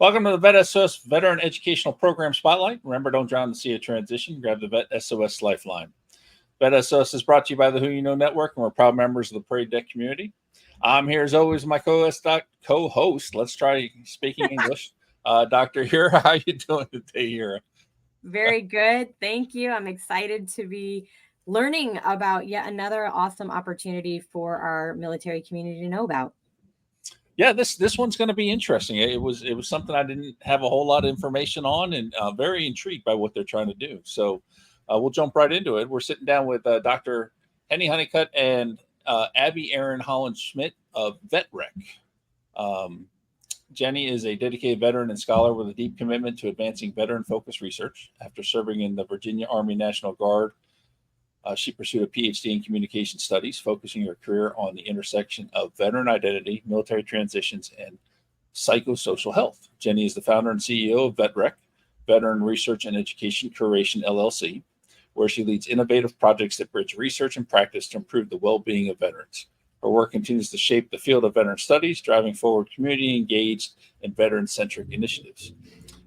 Welcome to the VET S.O.S Veteran Educational Program Spotlight. Remember, don't drown in the sea of transition. Grab the VET S.O.S Lifeline. VET S.O.S is brought to you by the Who You Know Network, and we're proud members of the Parade Deck community. I'm here as always, my co-host. Let's try speaking English. Dr. Hira, how you doing today, Hira? Very good. Thank you. I'm excited to be learning about yet another awesome opportunity for our military community to know about. Yeah, this one's going to be interesting. It was something I didn't have a whole lot of information on, and very intrigued by what they're trying to do. So we'll jump right into it. We're sitting down with Dr. Hunniecutt and Abby Erin Holland Schmit of VetREC. Jeni is a dedicated veteran and scholar with a deep commitment to advancing veteran-focused research. After serving in the Virginia Army National Guard, she pursued a PhD in communication studies, focusing her career on the intersection of veteran identity, military transitions, and psychosocial health. Jeni is the founder and CEO of VetREC, Veteran Research and Education Curation, LLC, where she leads innovative projects that bridge research and practice to improve the well-being of veterans. Her work continues to shape the field of veteran studies, driving forward community-engaged and veteran-centric initiatives.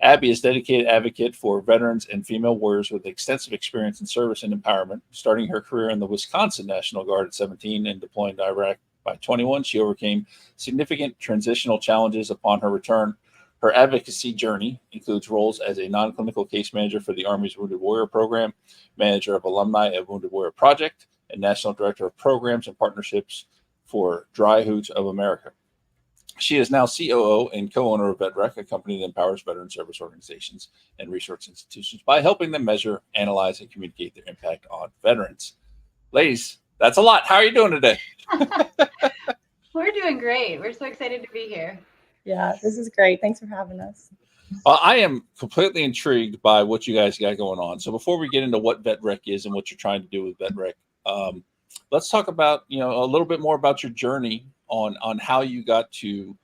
Abby is a dedicated advocate for veterans and female warriors with extensive experience in service and empowerment. Starting her career in the Wisconsin National Guard at 17 and deploying to Iraq by 21, she overcame significant transitional challenges upon her return. Her advocacy journey includes roles as a non-clinical case manager for the Army's Wounded Warrior Program, manager of alumni at Wounded Warrior Project, and national director of programs and partnerships for Dry Hoods of America. She is now COO and co-owner of VetREC, a company that empowers veteran service organizations and research institutions by helping them measure, analyze, and communicate their impact on veterans. Ladies, that's a lot. How are you doing today? We're doing great. We're so excited to be here. Yeah, this is great. Thanks for having us. I am completely intrigued by what you guys got going on. So before we get into what VetREC is and what you're trying to do with VetREC, let's talk about, a little bit more about your journey on how you got to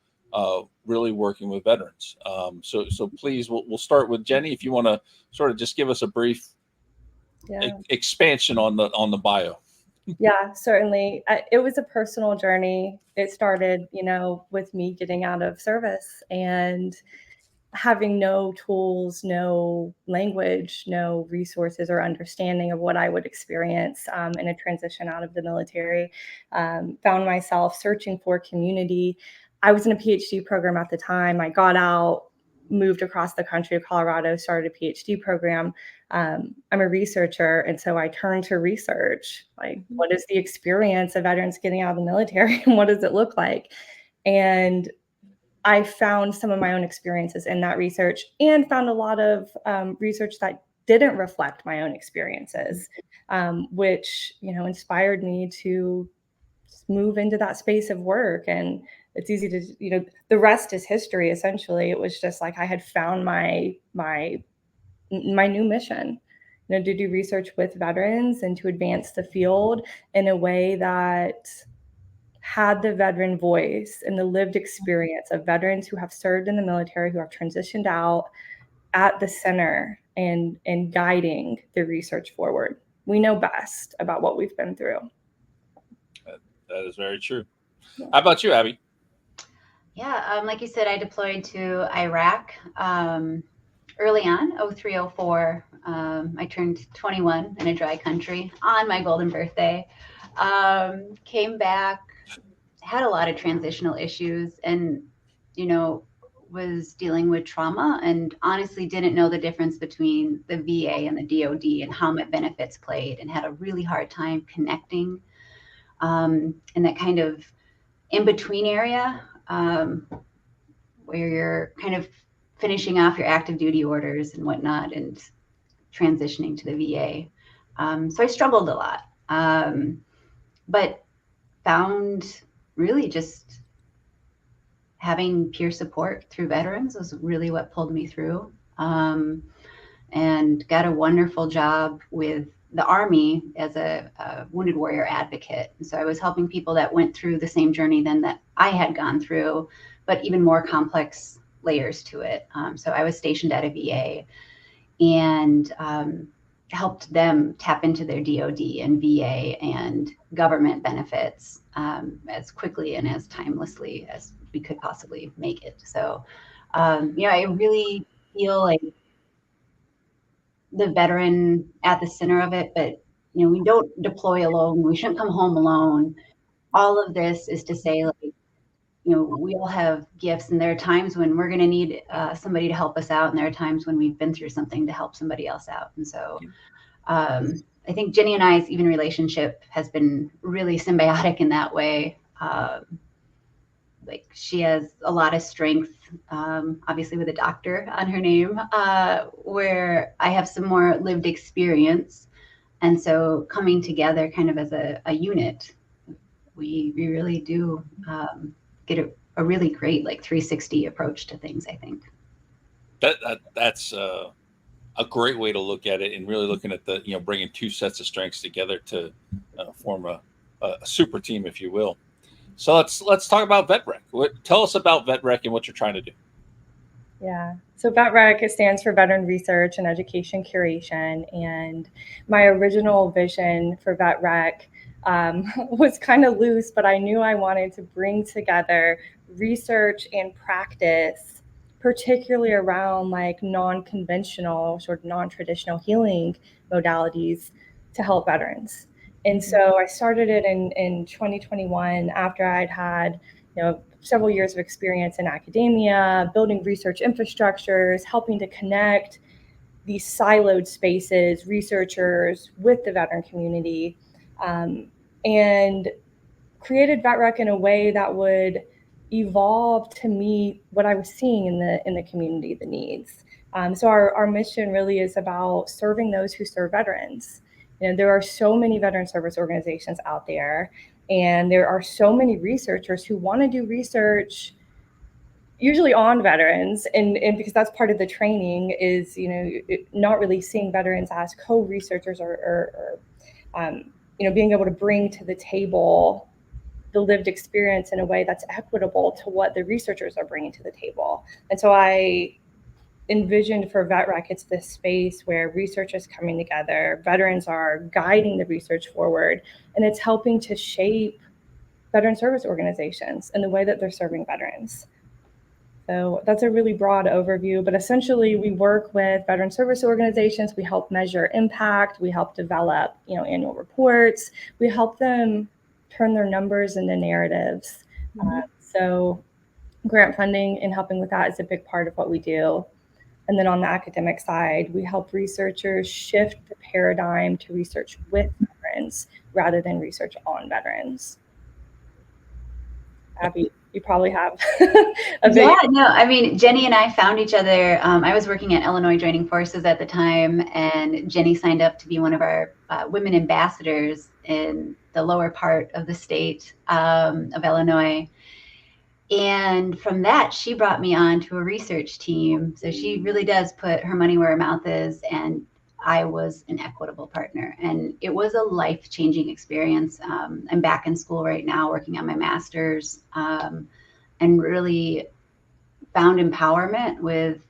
really working with veterans. So please, we'll start with Jeni. If you want to sort of just give us a brief expansion on the bio. Yeah, certainly. It was a personal journey. It started, with me getting out of service and having no tools, no language, no resources or understanding of what I would experience in a transition out of the military. Found myself searching for community. I was in a PhD program at the time. I got out, moved across the country to Colorado, started a PhD program. I'm a researcher, and so I turned to research. Like, what is the experience of veterans getting out of the military, and what does it look like? And I found some of my own experiences in that research, and found a lot of research that didn't reflect my own experiences, which, inspired me to move into that space of work. And it's easy to, the rest is history. Essentially, it was just like I had found my new mission, to do research with veterans and to advance the field in a way that had the veteran voice and the lived experience of veterans who have served in the military, who have transitioned out, at the center and guiding the research forward. We know best about what we've been through. That is very true. Yeah. How about you, Abby? Yeah, like you said, I deployed to Iraq early on, 03, 04. I turned 21 in a dry country on my golden birthday. Came back, had a lot of transitional issues, and, was dealing with trauma, and honestly didn't know the difference between the VA and the DOD and how my benefits played, and had a really hard time connecting in that kind of in-between area where you're kind of finishing off your active duty orders and whatnot and transitioning to the VA. So I struggled a lot, but found really just having peer support through veterans was really what pulled me through, and got a wonderful job with the Army as a wounded warrior advocate. And so I was helping people that went through the same journey then that I had gone through, but even more complex layers to it. So I was stationed at a VA and helped them tap into their DOD and VA and government benefits as quickly and as timelessly as we could possibly make it. So I really feel like the veteran at the center of it, but we don't deploy alone. We shouldn't come home alone. All of this is to say, like, we all have gifts, and there are times when we're going to need somebody to help us out, and there are times when we've been through something to help somebody else out. And so I think Jeni and I's even relationship has been really symbiotic in that way. Like, she has a lot of strength, obviously with a doctor on her name, where I have some more lived experience. And so coming together kind of as a unit, we really do get a really great like 360 approach to things, I think. That's a great way to look at it, and really looking at the, bringing two sets of strengths together to form a super team, if you will. So let's talk about VetREC. Tell us about VetREC and what you're trying to do. Yeah. So VetREC, it stands for Veteran Research and Education Curation. And my original vision for VetREC was kind of loose, but I knew I wanted to bring together research and practice, particularly around like non-conventional, sort of non-traditional healing modalities to help veterans. And so I started it in 2021 after I'd had, several years of experience in academia, building research infrastructures, helping to connect these siloed spaces, researchers with the veteran community, and created VetREC in a way that would evolve to meet what I was seeing in the community, the needs. So our mission really is about serving those who serve veterans. There are so many veteran service organizations out there, and there are so many researchers who want to do research usually on veterans, and because that's part of the training is, not really seeing veterans as co-researchers or being able to bring to the table the lived experience in a way that's equitable to what the researchers are bringing to the table. And so I envisioned for VetREC, it's this space where research is coming together, veterans are guiding the research forward, and it's helping to shape veteran service organizations and the way that they're serving veterans. So that's a really broad overview, but essentially we work with veteran service organizations, we help measure impact, we help develop, annual reports, we help them turn their numbers into narratives. So grant funding and helping with that is a big part of what we do. And then on the academic side, we help researchers shift the paradigm to research with veterans rather than research on veterans. Abby, you probably have a big... Yeah, no, I mean, Jeni and I found each other. I was working at Illinois Joining Forces at the time, and Jeni signed up to be one of our women ambassadors in the lower part of the state of Illinois. And from that, she brought me on to a research team. So she really does put her money where her mouth is. And I was an equitable partner. And it was a life-changing experience. I'm back in school right now working on my master's, and really found empowerment with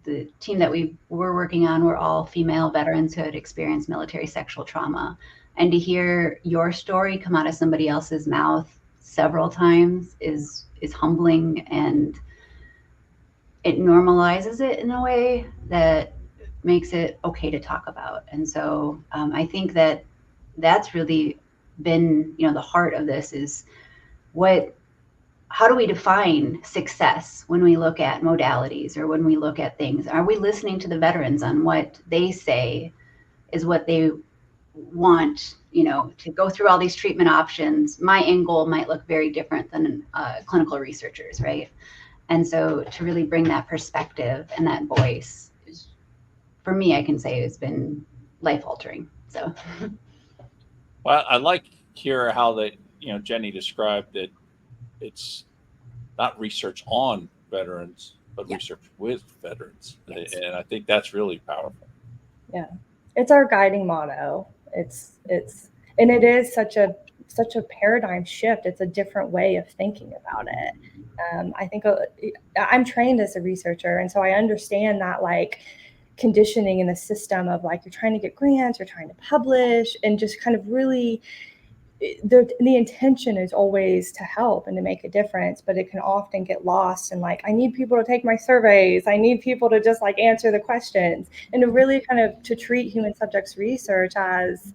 the team that we were working on. Were all female veterans who had experienced military sexual trauma. And to hear your story come out of somebody else's mouth several times is humbling, and it normalizes it in a way that makes it okay to talk about. And so I think that that's really been, the heart of this is how do we define success when we look at modalities or when we look at things? Are we listening to the veterans on what they say is what they want, to go through all these treatment options? My end goal might look very different than clinical researchers, right? And so to really bring that perspective and that voice, for me, I can say it's been life-altering. So, well, I like hear how that Jeni described that it's not research on veterans, but research with veterans, and I think that's really powerful. Yeah, it's our guiding motto. And it is such a paradigm shift. It's a different way of thinking about it. I think I'm trained as a researcher, and so I understand that like conditioning in the system of like you're trying to get grants, you're trying to publish, and just kind of really the intention is always to help and to make a difference, but it can often get lost in like, I need people to take my surveys. I need people to just like answer the questions, and to really kind of to treat human subjects research as,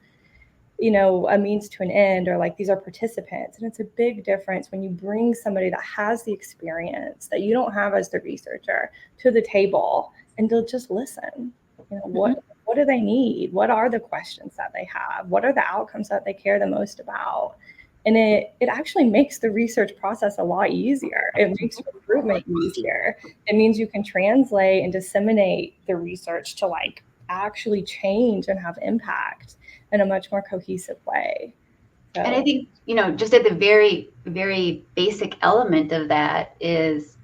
you know, a means to an end, or like these are participants. And it's a big difference when you bring somebody that has the experience that you don't have as the researcher to the table, and they'll just listen. You know, what do they need? What are the questions that they have? What are the outcomes that they care the most about? And it actually makes the research process a lot easier. It makes recruitment easier. It means you can translate and disseminate the research to like actually change and have impact in a much more cohesive way. So. And I think, you know, just at the very, very basic element of that is,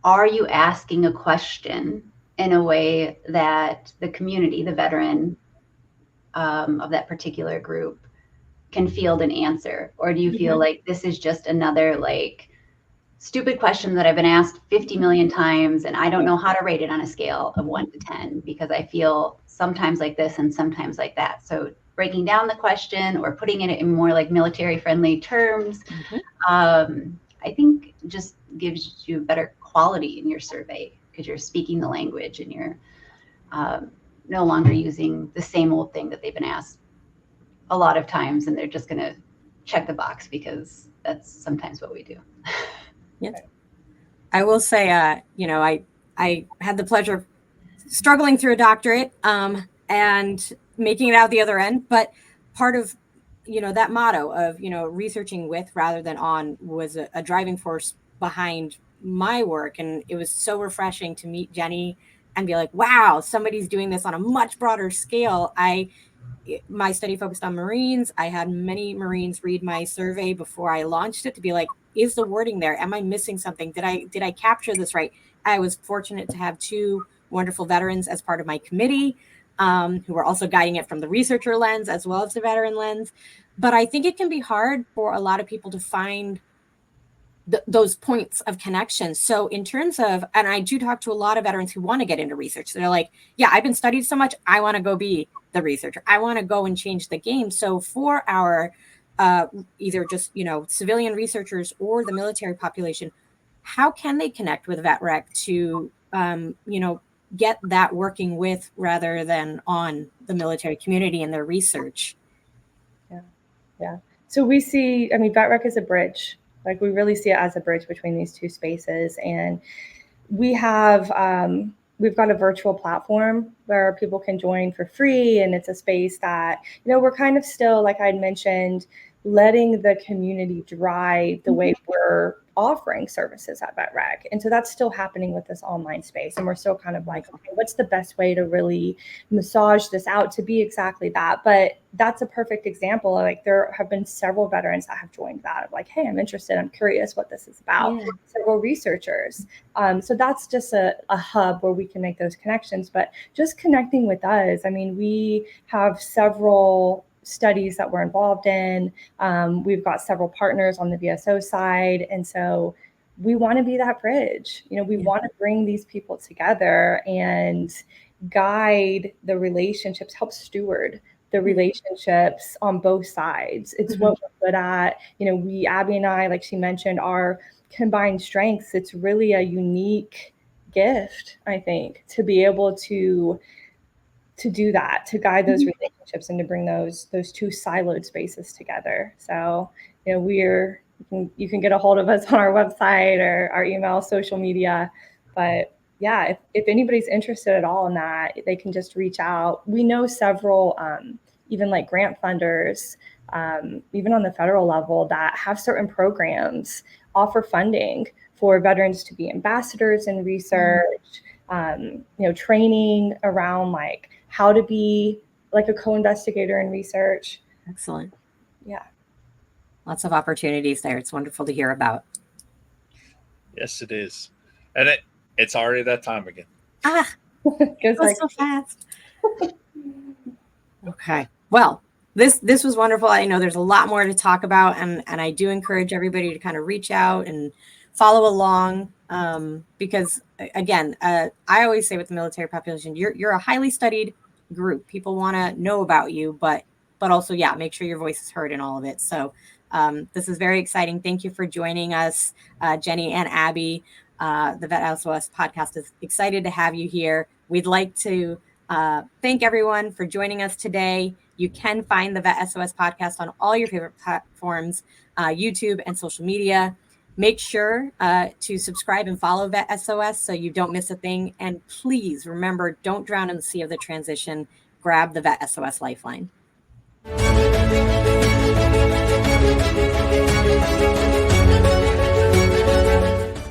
are you asking a question in a way that the community, the veteran of that particular group, can field an answer? Or do you feel like this is just another like stupid question that I've been asked 50 million times and I don't know how to rate it on a scale of 1 to 10 because I feel sometimes like this and sometimes like that? So breaking down the question or putting it in more like military friendly terms, I think just gives you better quality in your survey because you're speaking the language and you're no longer using the same old thing that they've been asked a lot of times, and they're just going to check the box because that's sometimes what we do. Yes. I will say, you know, I had the pleasure of struggling through a doctorate and making it out the other end. But part of, you know, that motto of, you know, researching with rather than on was a driving force behind my work. And it was so refreshing to meet Jeni and be like, wow, somebody's doing this on a much broader scale. My study focused on Marines. I had many Marines read my survey before I launched it to be like, is the wording there? Am I missing something? Did I capture this right? I was fortunate to have 2 wonderful veterans as part of my committee who were also guiding it from the researcher lens as well as the veteran lens. But I think it can be hard for a lot of people to find those points of connection. So in terms of, and I do talk to a lot of veterans who want to get into research. They're like, yeah, I've been studied so much. I want to go be the researcher. I want to go and change the game. So for our either just, you know, civilian researchers or the military population, how can they connect with VetREC to, you know, get that working with rather than on the military community and their research? Yeah. So we see, I mean, VetREC is a bridge. Like we really see it as a bridge between these 2 spaces. And we have, we've got a virtual platform where people can join for free. And it's a space that, you know, we're kind of still, like I'd mentioned, letting the community drive the way we're offering services at VetREC. And so that's still happening with this online space. And we're still kind of like, okay, what's the best way to really massage this out to be exactly that? But that's a perfect example. Like there have been several veterans that have joined that, like, hey, I'm interested. I'm curious what this is about. Yeah. Several researchers. So that's just a hub where we can make those connections. But just connecting with us, I mean, we have several studies that we're involved in. We've got several partners on the VSO side. And so we want to be that bridge. You know, we want to bring these people together and guide the relationships, help steward the relationships on both sides. It's what we're good at. You know, we, Abby and I, like she mentioned, our combined strengths. It's really a unique gift, I think, to be able to do that, to guide those relationships and to bring those 2 siloed spaces together. So, you know, you can get a hold of us on our website or our email, social media. But yeah, if anybody's interested at all in that, they can just reach out. We know several, even like grant funders, even on the federal level, that have certain programs, offer funding for veterans to be ambassadors in research, you know, training around like how to be like a co-investigator in research. Excellent. Yeah. Lots of opportunities there. It's wonderful to hear about. Yes, it is. And it's already that time again. Goes like so fast. Okay. Well, this was wonderful. I know there's a lot more to talk about, and I do encourage everybody to kind of reach out and follow along because again, I always say with the military population, you're a highly studied group. People want to know about you, but but also, yeah, make sure your voice is heard in all of it. So this is very exciting. Thank you for joining us, Jeni and Abby. The VET S.O.S podcast is excited to have you here. We'd like to thank everyone for joining us today. You can find the VET S.O.S podcast on all your favorite platforms, YouTube and social media. Make sure to subscribe and follow VET S.O.S so you don't miss a thing. And please remember, don't drown in the sea of the transition. Grab the VET S.O.S Lifeline.